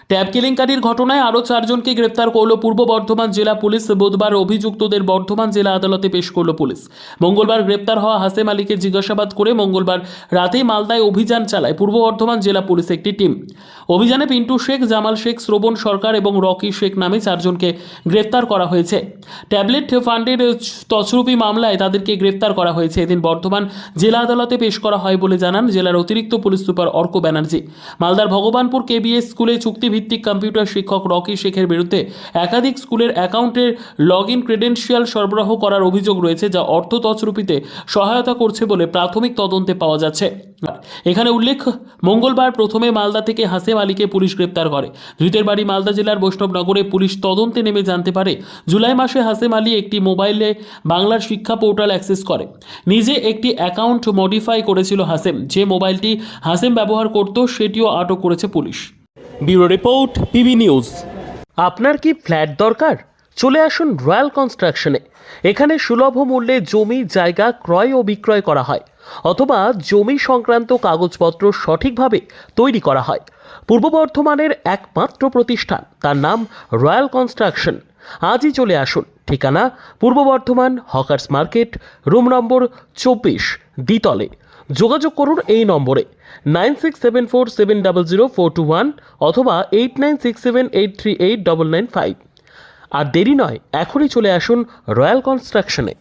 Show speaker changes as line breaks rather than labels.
Tab কেলেঙ্কারির ঘটনায় আরও 4জনকে গ্রেপ্তার করল পূর্ব বর্ধমান জেলা পুলিশ। বুধবার অভিযুক্তদের বর্ধমান জেলা আদালতে পেশ করল পুলিশ। মঙ্গলবার গ্রেপ্তার হওয়া হাসেম আলীকে জিজ্ঞাসাবাদ করে মঙ্গলবার রাতেই মালদায় অভিযান চালায় পূর্ব বর্ধমান জেলা পুলিশ একটি টিম। অভিযানে পিন্টু শেখ, জামাল শেখ, শ্রবণ সরকার এবং রকি শেখ নামে 4জনকে গ্রেপ্তার করা হয়েছে। ট্যাবলেট ফান্ডের তছরুপি মামলায় তাদেরকে গ্রেপ্তার করা হয়েছে। এদিন বর্ধমান জেলা আদালতে পেশ করা হয় বলে জানান জেলার অতিরিক্ত পুলিশ সুপার অর্ক ব্যানার্জি। মালদার ভগবানপুর কেবিএস স্কুলে চুক্তিভিত্তিক কম্পিউটার শিক্ষক রকি শেখের বিরুদ্ধে একাধিক স্কুলের অ্যাকাউন্টের লগইন ক্রেডেনশিয়াল সরবরাহ করার অভিযোগ রয়েছে, যা অর্থ তছরুপিতে সহায়তা করছে বলে প্রাথমিক তদন্তে পাওয়া যাচ্ছে। এখানে উল্লেখ, মঙ্গলবার প্রথমে মালদা থেকে হাসেম আলীকে পুলিশ গ্রেপ্তার করে। ধৃতের বাড়ি মালদা জেলার বৈষ্ণবনগরে। পুলিশ তদন্তে নেমে জানতে পারে জুলাই মাসে হাসেম আলী একটি মোবাইলে বাংলার শিক্ষা পোর্টাল অ্যাক্সেস করে। নিজে একটি অ্যাকাউন্ট মডিফাই করেছিল হাসেম। যে মোবাইলটি হাসেম ব্যবহার করত সেটিও আটক করেছে police. Bureau report, PB news. আপনার কি ফ্ল্যাট দরকার? চলে আসুন রয়্যাল কনস্ট্রাকশনে। এখানে সুলভ মূল্যে জমি জায়গা ক্রয় ও বিক্রয় করা হয়, অথবা জমি সংক্রান্ত কাগজপত্র সঠিকভাবে তৈরি করা হয়। পূর্ব বর্ধমানের একমাত্র প্রতিষ্ঠান, তার নাম রয়্যাল কনস্ট্রাকশন। আজই চলে আসুন। ঠিকানা পূর্ব Bardhaman hawkers market, room number 24, দ্বিতলে। যোগাযোগ করুন এই নম্বরে 9674700421 অথবা 8967838995। আর দেরি নয়, এখনই চলে আসুন রয়্যাল কনস্ট্রাকশনে।